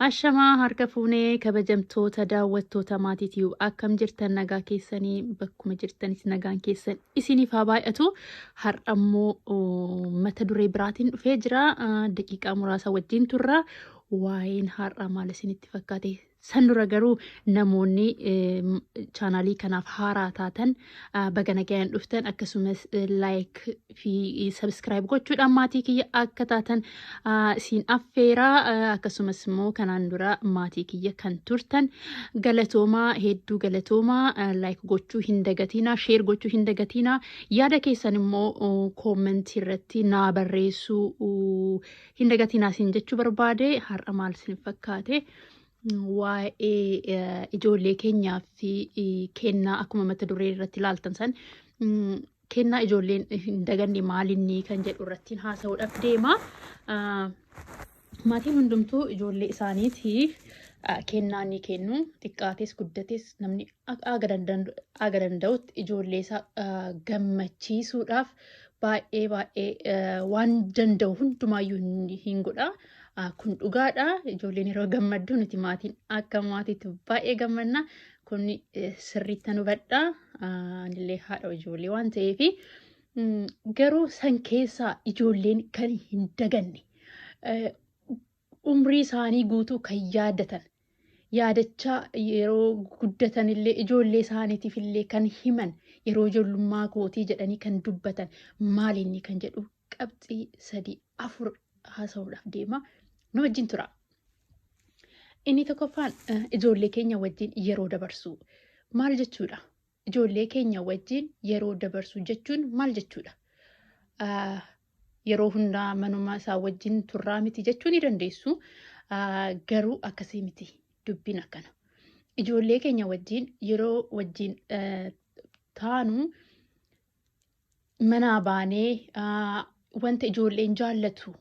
Ashamaa harka fuunee kabajamtoota daawwattoota maatiitiif akkam jirtan nagaa keessanii bakkuma jirtanis nagaan keessan isiniif haa baay'atu. Har'a immoo mata duree biraatiin dhufee jira. Daqiiqaa muraasa wajjin turra. Waa'een har'a maal isinitti fakkaate? San dura garuu namoonni chaanaalii kanaaf haaraa taatan baga nagaan dhuftan akkasumas laayik fi sabskiraayib gochuudhaan maatii kiyya akka taatan isin affeeraa. Akkasumas immoo kanaan dura maatii kiyya kan turtan galatoomaa, hedduu galatoomaa. Laayik gochuu hin dagatinaa, sheer gochuu hin dagatinaa. Yaada keessan immoo koomentii irratti naa barreessuu hin dagatinaa isin jechuu barbaade. Har'a maal isin fakkaate? Waa'ee ijoollee keenyaa fi kennaa akkuma mata duree irratti ilaaltan san kennaa ijoolleen hin daganne maalinni kan jedhu irratti haasa'uudhaaf deema. Maatiin hundumtuu ijoollee isaaniitiif kennaa ni kennu. Xiqqaates guddates namni aga danda'utti ijoollee isaa gammachiisuudhaaf baay'ee waan danda'u hundumaayyuu hin godha. Kun dhugaadha. Ijoolleen yeroo gammaddu nuti maatiin akka maatiitti baay'ee gammanna. Kun sirriitti hubadha. Anillee haadha ijoollee waan ta'eef garuu san keessaa ijoolleen kan hin daganne umrii isaanii guutuu kan yaadatan yaadachaa yeroo guddatan illee ijoollee isaaniitiif illee kan himan yeroo ijoollummaa kootii jedhanii kan dubbatan maalinni kan jedhu qabxii 3-4 haasa'uudhaaf deema. Nu wajjin tura. Inni tokkoffaan ijoollee keenya wajjin yeroo dabarsuu maal jechuudha? Ijoollee keenya wajjin yeroo dabarsuu jechuun maal jechuudha? Yeroo hundaa manuma isaa wajjin turraa miti jechuu ni dandeessu. Garuu akkasii miti dubbiin akkana. Ijoollee keenya wajjin yeroo wajjin taanu manaa baanee wanta ijoolleen jaallatu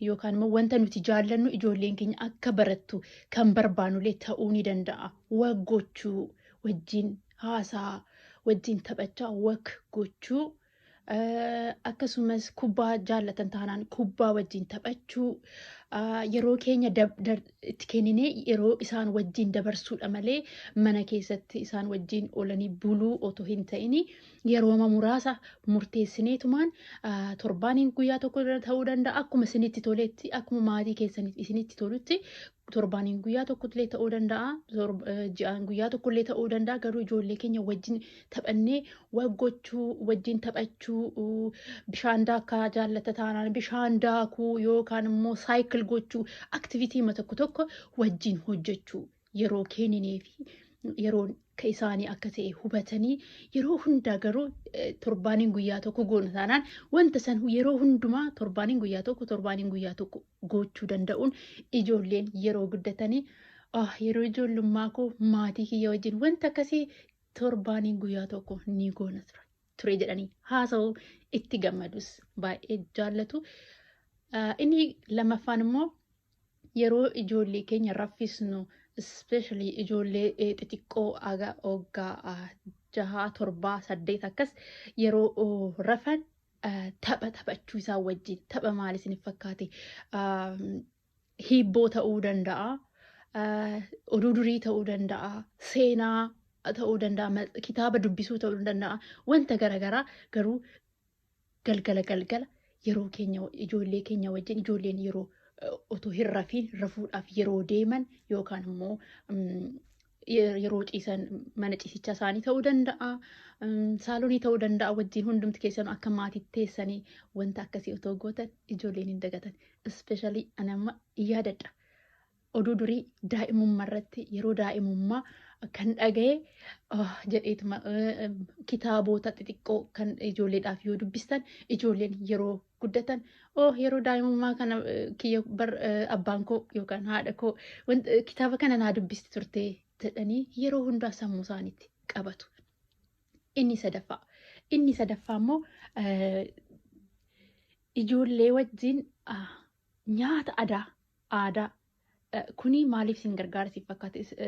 yookaan immoo wanta nuti jaallannu ijoolleen keenya akka barattu kan barbaanullee ta'uu ni danda'a. Waggochuu wajjin haasaa wajjin taphachaa wag gochuu akkasumas kubbaa jaallatan taanaan kubbaa wajjin taphachuu yeroo keenya itti kenninee yeroo isaan wajjin dabarsuudha malee mana keessatti isaan wajjin oolanii buluu otoo hin ta'ini yeroo muraasa murteessineetumaan torbaaniin guyyaa tokko ta'uu danda'a. Akkuma isinitti toletti akkuma maatii keessaniif isinitti tolutti torbaaniin guyyaa tokkollee ta'uu danda'a. Ji'aan guyyaa tokkollee ta'uu danda'a. Garuu ijoollee keenya wajjin taphannee waggochuu wajjin taphachuu bishaan daakaa jaallata taanaan bishaan daakuu yookaan immoo saayikil gochuu aktivitii tokko wajjin hojjechuu yeroo kenninee fi yeroo isaanii akka ta'e hubatanii yeroo hundaa garuu torbaaniin guyyaa tokko goona taanaan wanta san yeroo hundumaa torbaaniin guyyaa tokko gochuu danda'uun ijoolleen yeroo guddatanii yeroo ijoollummaa koo maatii kiyya wajjin wanta akkasii torbaaniin guyyaa tokko ni goona ture jedhanii haasa'uu itti gammadus baay'ee jaallatu. Inni lamaffaan immoo yeroo ijoollee keenya raffisnu especially ijoollee xixiqqoo waggaa 6-7-8 akkas yeroo rafan taphachuu isaa wajjin tapha maal isiniif fakkaate? Hibboo ta'uu danda'a, oduu durii ta'uu danda'a, seenaa ta'uu danda'a, kitaaba dubbisuu ta'uu danda'a, wanta garaagaraa garuu galgala yeroo keenya ijoollee keenya wajjin ijoolleen yeroo otoo hin rafiin rafuudhaaf yeroo deeman yookaan immoo yeroo ciisan mana ciisichaa isaanii ta'uu danda'a, saaloonii ta'uu danda'a wajjin hundumti keessanuu akka maatiitti teessanii wanta akkasii otoo gootan ijoolleen hin dagatan. Especially ani amma yaadadha. Oduu durii daa'imummaa irratti yeroo daa'imummaa kan dhaga'e jedheetuma kitaabota xixiqqoo kan ijoolleedhaaf yoo dubbistan ijoolleen yeroo guddatan yeroo daa'imummaa kana kiyya abbaan koo yookaan haadha koo kitaaba kana naa dubbisti turte jedhanii yeroo hundaa sammuu isaaniitti qabatu. Inni sadaffaa immoo ijoollee wajjin nyaata aadaa kuni maaliif isin gargaara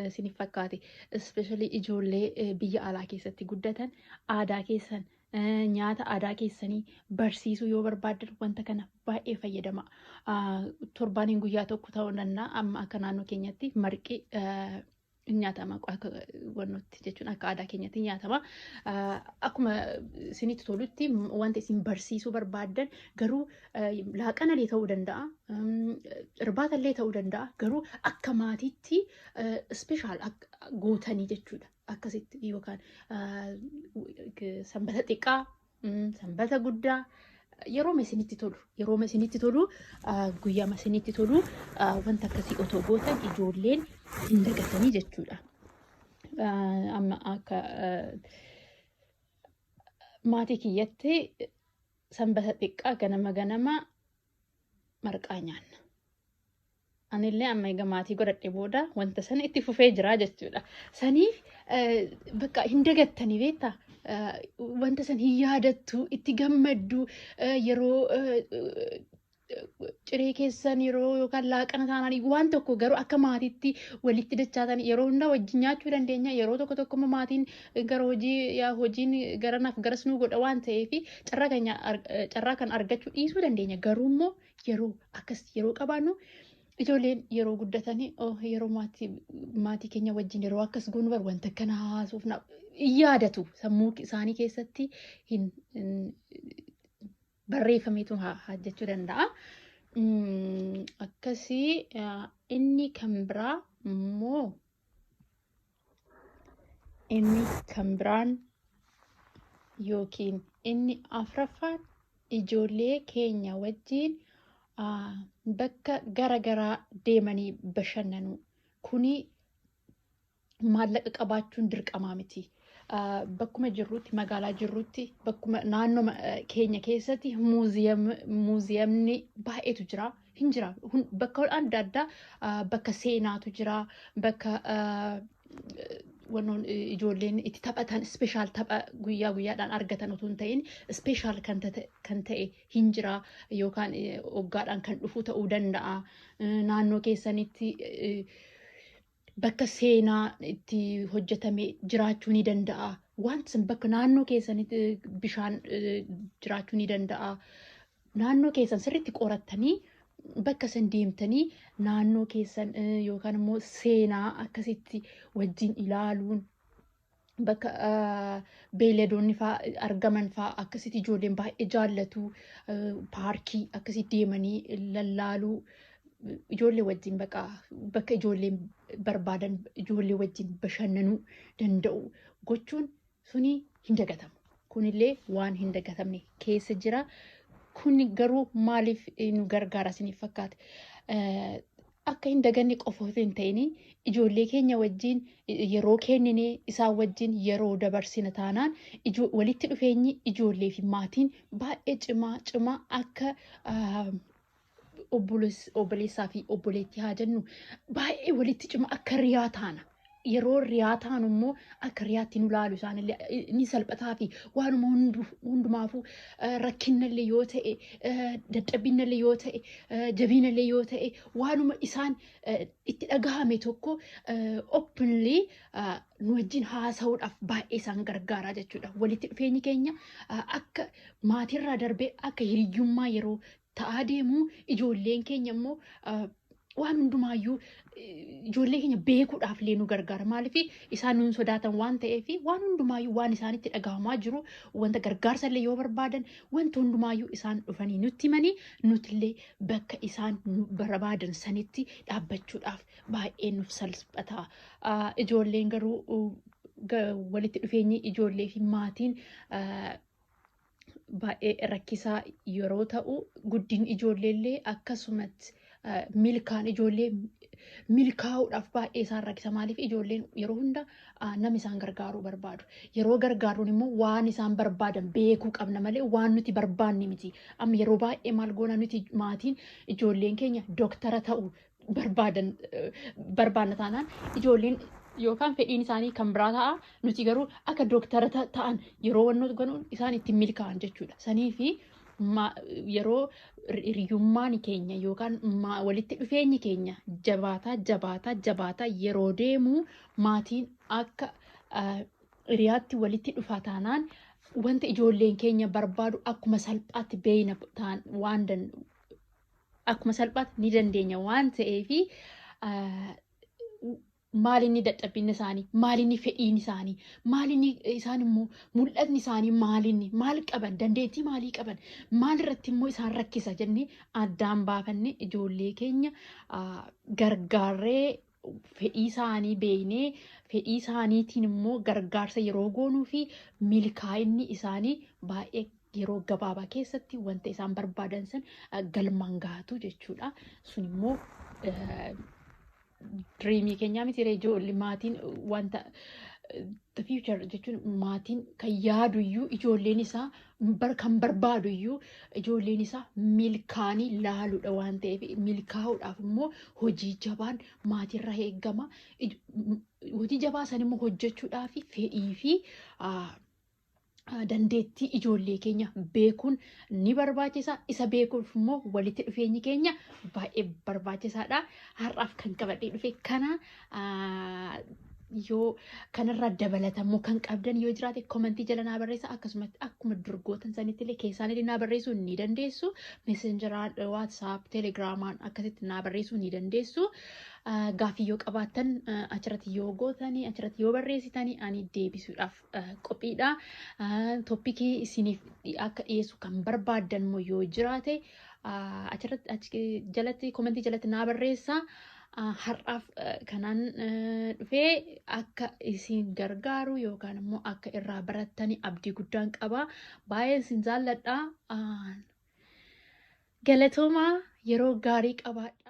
isiniif fakkaate? Especially ijoollee biyya alaa keessatti guddatan aadaa keessan nyaata aadaa keessanii barsiisuu yoo barbaaddan wanta kana baay'ee fayyadama. Torbaaniin guyyaa tokko ta'uu danda'a. Amma akka naannoo keenyatti marqi nyaatama akka wannotti jechuun akka aadaa keenyatti nyaatama. Akkuma isinitti tolutti wanta isin barsiisuu barbaaddan garuu laaqanallee ta'uu danda'a. Irbaata ta'uu danda'a. Garuu akka maatiitti ispeeshaal gootanii jechuudha. Akkasitti yookaan sanbata xiqqaa, sanbata guddaa yeroo isinitti tolu guyyaa isinitti tolu wanta akkasii otoo gootan ijoolleen hin dagatanii jechuudha. Amma akka maatii kiyyatti sanbata xiqqaa ganama marqaa nyaanna. Anillee amma egaa maatii godhadhe booda wanta sana itti fufee jira jechuudha. Saniif bakka hin dagattanii beektaa? Wanta san hin yaadattu, itti gammaddu yeroo ciree keessan yeroo yookaan laaqana taananii waan tokko garuu akka maatiitti walitti dachaatan yeroo hundaa wajjin nyaachuu dandeenya. Yeroo tokko maatiin gara hojiin garanaaf garas nu godha waan ta'eef carraa kan argachuu dhiisuu dandeenya. Garuu immoo yeroo akkas yeroo qabaannu ijoolleen yeroo guddatanii yeroo maatii keenya wajjin yeroo akkas goonu bar wanta kana haasuuf yaadatu sammuu isaanii keessatti hin barreeffameetu jechuu danda'a. Akkasii inni kan biraa immoo inni kan biraan yookiin inni afraffaan ijoollee keenya wajjin bakka garagaraa deemanii bashannanu. Kuni maallaqa qabaachuun dirqamaa miti. Bakkuma jirrutti magaalaa jirrutti bakkuma naannoo keenya keessatti muuziyamni baay'eetu jira. Hin jira. Bakka adda addaa bakka seenaatu jira. Bakka wannoon ijoolleen itti taphatan ispeeshaal tapha guyyaadhaan argatan otoo hin ta'in ispeeshaal kan ta'e hin jira yookaan waggaadhaan kan dhufu ta'uu danda'a. Naannoo keessanitti bakka seenaa itti hojjetame jiraachuu ni danda'a. Wanti sun bakka naannoo keessanitti bishaan jiraachuu ni danda'a. Naannoo keessan sirriitti qorattanii bakka san deemtanii naannoo keessan yookaan immoo seenaa akkasitti wajjin ilaaluun bakka beeyladoonni fa'aa argaman fa'aa akkasitti ijoolleen baay'ee jaallatu. Paarkii akkasitti deemanii lallaaluu ijoollee wajjin bakka ijoolleen barbaadan ijoollee wajjin bashannanuu danda'u gochuun suni hin dagatamu. Kunillee waan hin dagatamne keessa jira. Kun garuu maaliif nu gargaara isiniif fakkaate? Akka hin daganne qofa osoo hin ta'in ijoollee keenya wajjin yeroo kennine isaan wajjin yeroo dabarsina taanaan walitti dhufeenyi ijoollee fi maatiin baay'ee cimaa akka obboleessaa fi obboleettii haa jennu baay'ee walitti cima akka riyaa taana. Yeroo riyaa taanu immoo akka riyaatti nu laalu isaanillee ni salphataa fi waanuma hundumaafuu rakkinnallee yoo ta'e dadhabbinnallee yoo ta'e jabiinallee yoo ta'e waanuma isaan itti dhagahame tokko openly nu wajjin haasa'uudhaaf baay'ee isaan gargaaraa jechuudha. Walitti dhufeenyi keenya akka maatirraa darbee akka hiriyyummaa yeroo ta'aa deemu ijoolleen keenya immoo waan hundumaayyuu ijoollee keenya beekuudhaaf illee nu gargaara. Maaliif isaan nuun sodaatan waan ta'eef waan hundumaayyuu waan isaanitti dhagahamaa jiru wanta gargaarsa illee yoo barbaadan wanta hundumaayyuu isaan dhufanii nutti himanii nutillee bakka isaan nu barbaadan sanitti dhaabbachuudhaaf baay'ee nuuf salphata. Ijoolleen garuu walitti dhufeenyi ijoollee fi maatiin baay'ee rakkisaa yeroo ta'u guddin ijoolleellee akkasumatti milkaan ijoollee milkaa'uudhaaf baay'ee isaan rakkisa. Maaliif ijoolleen yeroo hunda nama isaan gargaaruu barbaadu. Yeroo gargaaruun immoo waan isaan barbaadan beekuu qabna malee waan nuti barbaanne miti. Amma yeroo baay'ee maal goona nuti maatiin ijoolleen keenya doktara ta'uu barbaanna taanaan ijoolleen yookaan fedhiin isaanii kan biraa ta'a. Nuti garuu akka doktara ta'an yeroo wannoota ganuun isaan ittiin milkaa'an jechuudha. Saniifi yeroo hiriyyummaan keenya yookaan walitti dhufeenyi keenya jabaataa yeroo deemu maatiin akka hiriyaatti walitti dhufaa taanaan wanti ijoolleen keenya barbaadu akkuma salphaatti beeyna ta'an waan akkuma salphaatti ni dandeenya waan ta'eefi maalinni dadhabbiin isaanii, maalinni fedhiin isaanii, maalinni isaan immoo mul'atni isaanii maal qaban, dandeettii maalii qaban, maalirratti immoo isaan rakkisa jennee addaan baafanne ijoollee keenya gargaarree fedhii isaanii beeynee fedhii isaaniitiin immoo gargaarsa yeroo goonuu fi milkaa'inni isaanii baay'ee yeroo gabaabaa keessatti wanta isaan barbaadan san galmaan gaatu jechuudha. Sun immoo dreamii keenyaa miti ijoollee maatiin wanta the future jechuun maatiin kan yaaduyyuu ijoolleen isaa kan barbaaduyyuu ijoolleen isaa milkaanii laaluudha waan ta'eef milkaa'uudhaaf immoo hojii jabaan maatirra eeggama. Hojii jabaa san immoo hojjechuudhaaf fedhii fi dandeettii ijoollee keenya beekuun ni barbaachisa. Isa beekuuf immoo walitti dhufeenyi keenya baay'ee barbaachisaadha. Har'aaf kan qabadhee dhufe kana yoo kanarra dabalatamuu kan qabdan yoo jiraate komentii jala naa barreessa. Akkasumas akkuma durgootan sanitti illee keessaan illee naa barreessuu ni dandeessu. Messengeraan, WhatsApp, Telegiraamaan akkasitti naa barreessuu ni dandeessu. Gaaffii yoo qabaattan achirratti yoo gootanii achirratti yoo barreessitanii ani deebisuudhaaf qophiidha. Toppikii isiniif akka dhiyeessu kan barbaaddan immoo yoo jiraate achirratti jalatti komentii jalatti naa barreessa. Har'aaf kanaan dhufee akka isin gargaaru yookaan immoo akka irraa barattanii abdii guddaan qaba. Baay'ee isin jaalladha. Galatoomaa yeroo gaarii qabaadha.